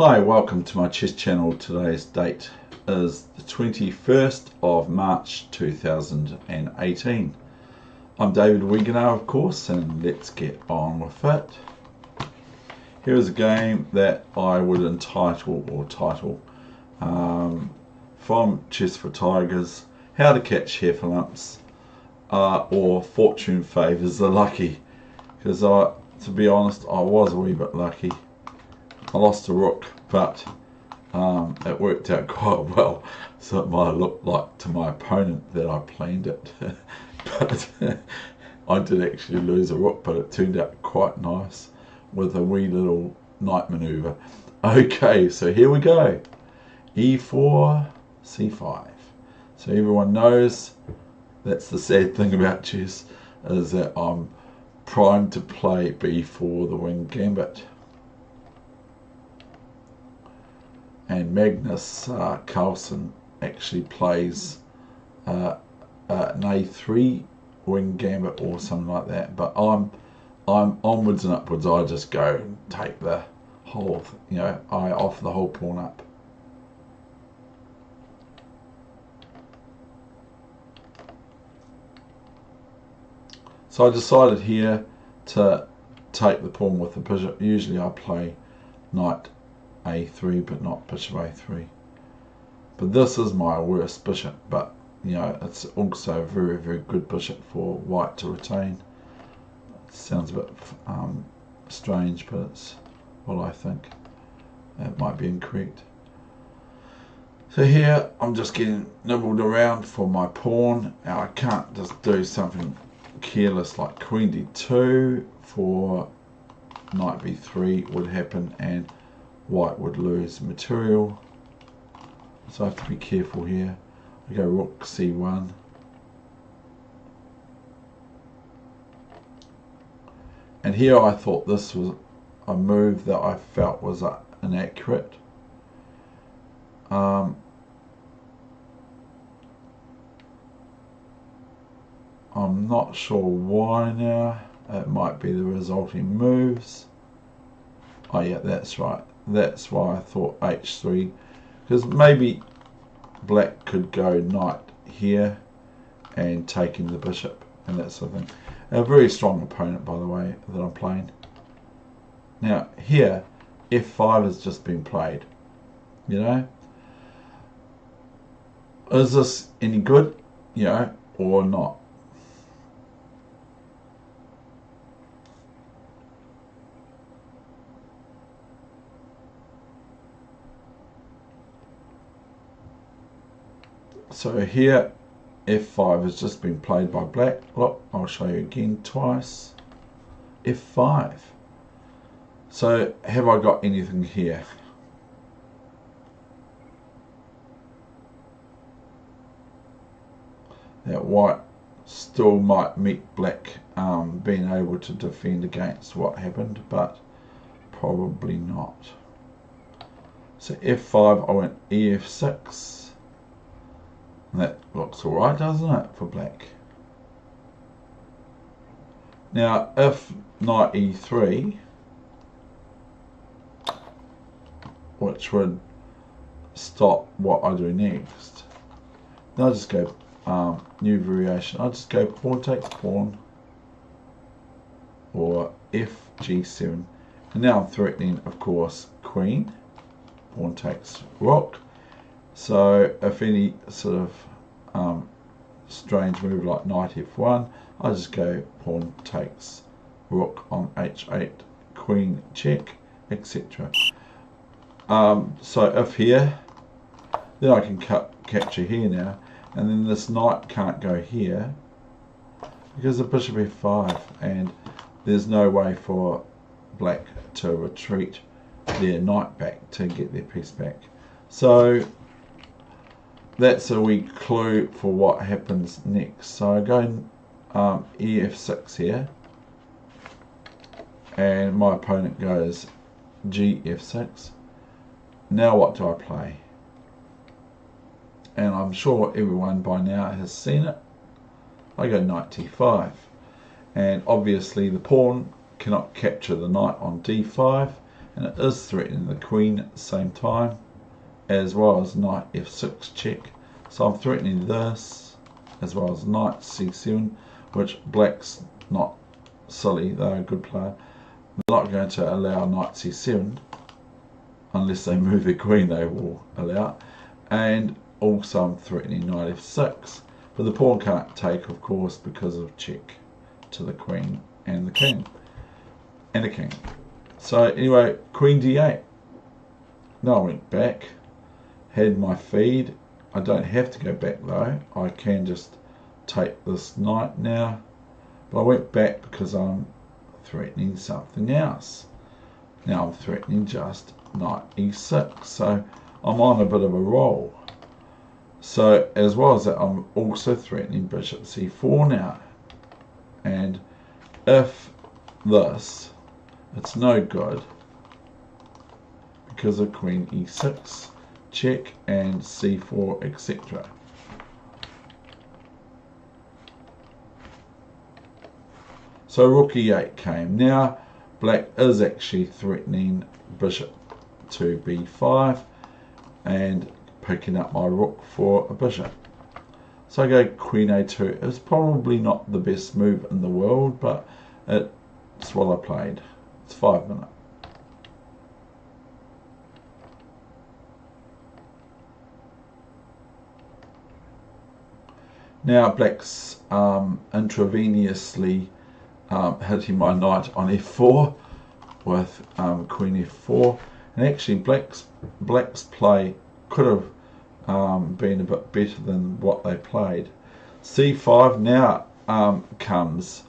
Hi, welcome to my chess channel. Today's date is the 21st of March 2018. I'm David Weegenaar, of course, and let's get on with it. Here is a game that I would entitle from Chess for Tigers, How to Catch Heffalumps, or Fortune Favours the Lucky. Because to be honest, I was a wee bit lucky. I lost a rook, but it worked out quite well, so it might look like to my opponent that I planned it. But I did actually lose a rook, but it turned out quite nice with a wee little knight maneuver. Okay, so here we go. E4, C5. So everyone knows that's the sad thing about chess, is that I'm primed to play B4, the wing gambit. And Magnus Carlsen actually plays an A3 wing gambit or something like that. But I'm onwards and upwards. I just go and take the whole, I offer the whole pawn up. So I decided here to take the pawn with the bishop. Usually I play knight A3, but not bishop A3. But this is my worst bishop, but it's also a very, very good bishop for white to retain. It sounds a bit strange, but it's what I think. It might be incorrect. So here I'm just getting nibbled around for my pawn. Now I can't just do something careless like queen d2, for knight b3 would happen and white would lose material, so I have to be careful here. I go rook c1, and here I thought this was a move that I felt was inaccurate. I'm not sure why now. It might be the resulting moves. Oh yeah, that's right. That's why I thought h3, because maybe black could go knight here and taking the bishop and that sort of thing. A very strong opponent, by the way, that I'm playing. Now here f5 has just been played. Is this any good, or not? So here f5 has just been played by black. Look, I'll show you again twice. f5. So have I got anything here? That white still might meet black being able to defend against what happened, but probably not. So f5, I went ef6. That looks alright, doesn't it, for black? Now, if knight e3, which would stop what I do next, then I'll just go new variation. I'll just go pawn takes pawn, or f g7. And now I'm threatening, of course, queen. Pawn takes rook. So if any sort of strange move like knight f1, I just go pawn takes rook on h8, queen check, etc. So if here, then I can capture here now, and then this knight can't go here because of bishop f5, and there's no way for black to retreat their knight back to get their piece back. So that's a wee clue for what happens next. So I go ef6 here, and my opponent goes gf6. Now what do I play? And I'm sure everyone by now has seen it. I go knight t5, and obviously the pawn cannot capture the knight on d5, and it is threatening the queen at the same time, as well as knight f6 check. So I'm threatening this, as well as knight c7, which black's not silly, they're a good player. They're not going to allow knight c7, unless they move their queen, they will allow. And also I'm threatening knight f6, but the pawn can't take, of course, because of check to the queen and the king, and the king. So anyway, queen d8. Now I went back, had my feed. I don't have to go back though, I can just take this knight now, but I went back because I'm threatening something else. Now I'm threatening just knight e6, so I'm on a bit of a roll. So as well as that, I'm also threatening bishop c4 now, and if this, it's no good because of queen e6 check and c4, etc. So rook e8 came. Now black is actually threatening bishop to b5 and picking up my rook for a bishop. So I go queen a2. It's probably not the best move in the world, but it's what I played. It's 5 minutes. Now black's intravenously hitting my knight on f4 with queen f4, and actually black's play could have been a bit better than what they played. c5 now comes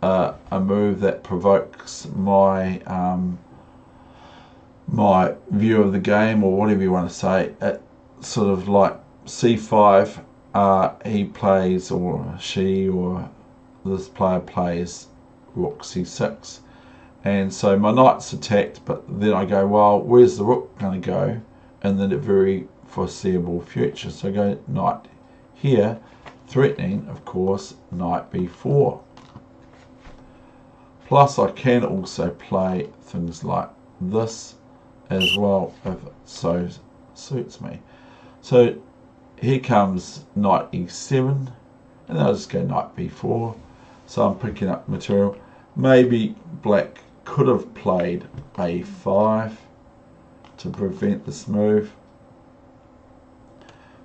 a move that provokes my my view of the game, or whatever you want to say. It sort of like c5. He plays, or she, or this player plays rook c6, and so my knight's attacked, but then I go, well, where's the rook going to go in the very foreseeable future? So I go knight here, threatening, of course, knight b4. Plus I can also play things like this as well, if it so suits me. So here comes knight e7, and I'll just go knight b4. So I'm picking up material. Maybe black could have played a5 to prevent this move,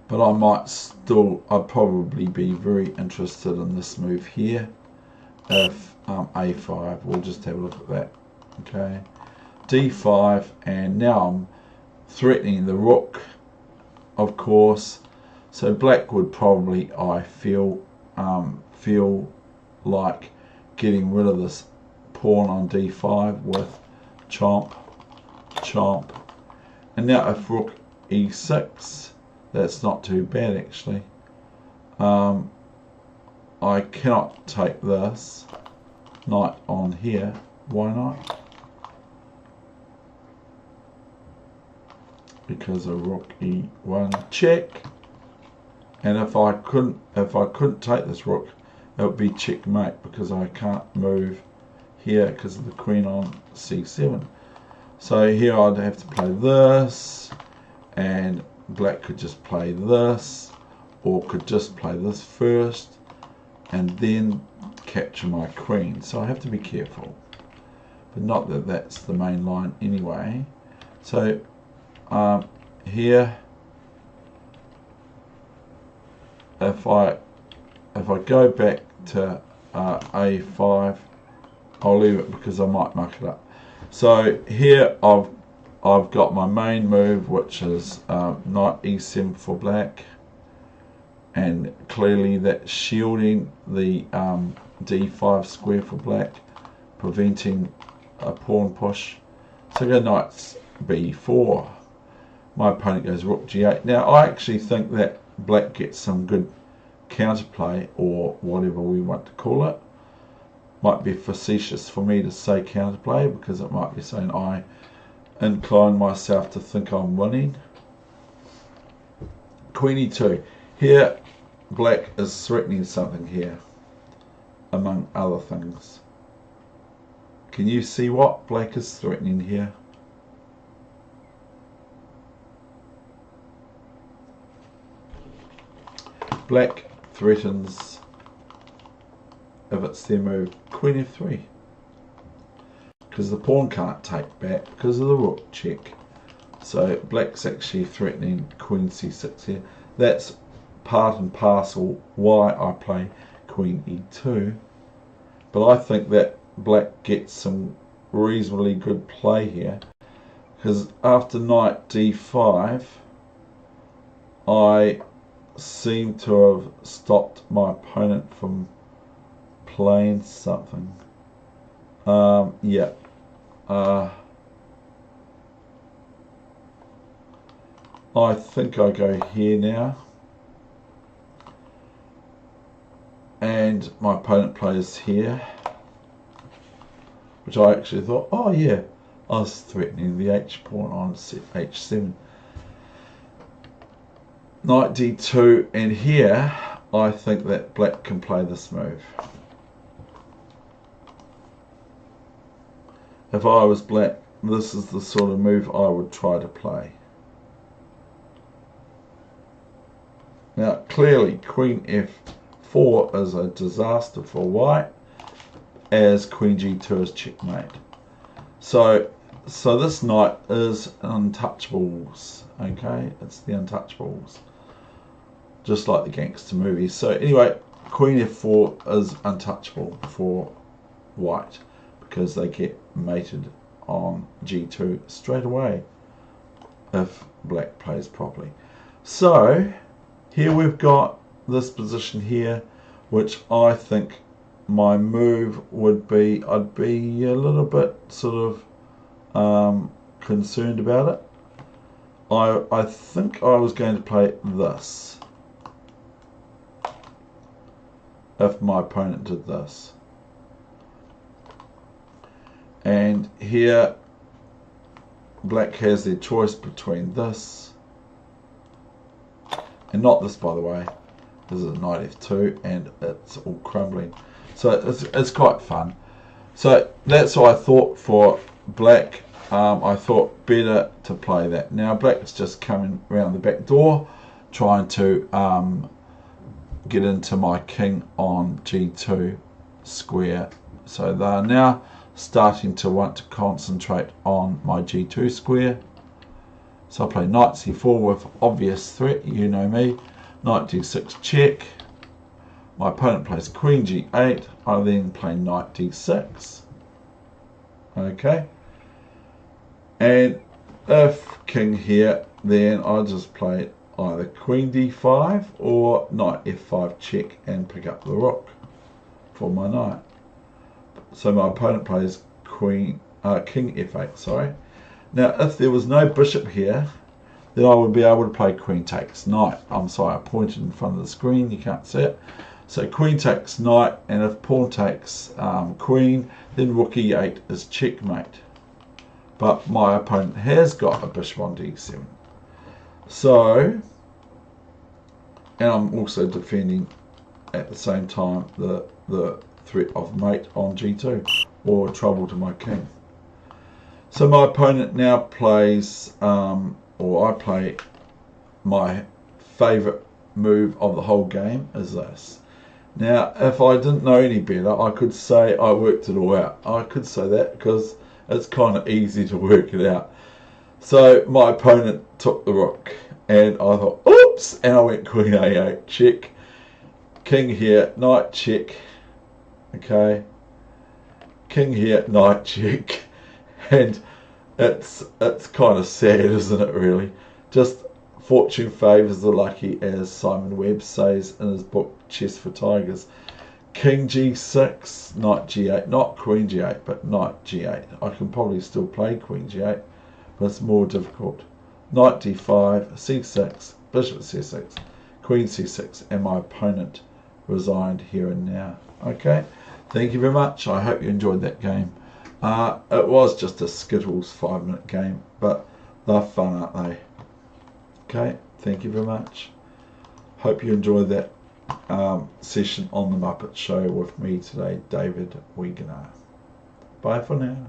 but I'd probably be very interested in this move here if a5. We'll just have a look at that. Okay, d5, and now I'm threatening the rook, of course. So black would probably, I feel like getting rid of this pawn on d5 with chomp, chomp. And now if rook e6, that's not too bad actually. I cannot take this knight on here. Why not? Because of rook e1 check. And if I couldn't take this rook, it would be checkmate, because I can't move here because of the queen on c7. So here I'd have to play this, and black could just play this, or could just play this first and then capture my queen. So I have to be careful, but not that that's the main line anyway. So here, if I go back to a5, I'll leave it because I might muck it up. So here I've got my main move, which is knight e7 for black, and clearly that's shielding the d5 square for black, preventing a pawn push. So I go knight b4. My opponent goes rook g8. Now I actually think that black gets some good counterplay, or whatever we want to call it. Might be facetious for me to say counterplay, because it might be saying I incline myself to think I'm winning. Queen e2. Here black is threatening something here, among other things. Can you see what black is threatening here? black threatens, if it's their move, queen f3. Because the pawn can't take back because of the rook check. So black's actually threatening queen c6 here. That's part and parcel why I play queen e2. But I think that black gets some reasonably good play here, because after knight d5 I seem to have stopped my opponent from playing something. Yeah. I think I go here now, and my opponent plays here, which I actually thought, oh yeah, I was threatening the h pawn on h7. Knight d2, and here I think that black can play this move. If I was black, this is the sort of move I would try to play. Now clearly queen f4 is a disaster for white, as queen g2 is checkmate. So this knight is untouchables, okay? It's the untouchables, just like the gangster movies. So anyway, queen f4 is untouchable for white because they get mated on g2 straight away if black plays properly. So here we've got this position here, which I think my move would be, I'd be a little bit sort of concerned about it. I think I was going to play this if my opponent did this. And here black has their choice between this and not this, by the way. This is knight f2 and it's all crumbling. So it's quite fun. So that's what I thought for black. I thought better to play that. Now black's just coming around the back door trying to get into my king on g2 square. So they're now starting to want to concentrate on my g2 square. So I play knight c4 with obvious threat, you know me. Knight d6 check. My opponent plays queen g8. I then play knight d6. Okay. And if king here, then I just play either queen d5 or knight f5 check and pick up the rook for my knight. So my opponent plays king f8, sorry. Now if there was no bishop here, then I would be able to play queen takes knight. I'm sorry, I pointed in front of the screen, you can't see it. So queen takes knight, and if pawn takes queen, then rook e8 is checkmate. But my opponent has got a bishop on d7. So, and I'm also defending at the same time the threat of mate on g2 or trouble to my king. So my opponent now plays, or I play, my favourite move of the whole game is this. Now, if I didn't know any better, I could say I worked it all out. I could say that because it's kind of easy to work it out. So my opponent took the rook, and I thought, oops, and I went queen a8 check, king here, knight check, okay, king here, knight check, and it's kind of sad, isn't it, really? Just fortune favours the lucky, as Simon Webb says in his book Chess for Tigers. King g6, knight g8, not queen g8, but knight g8. I can probably still play queen g8, but it's more difficult. Knight d5, c6, bishop c6, queen c6, and my opponent resigned here and now. Okay, thank you very much. I hope you enjoyed that game. It was just a Skittles 5-minute game, but they're fun, aren't they? Okay, thank you very much. Hope you enjoyed that session on the Muppet Show with me today, David Weegenaar. Bye for now.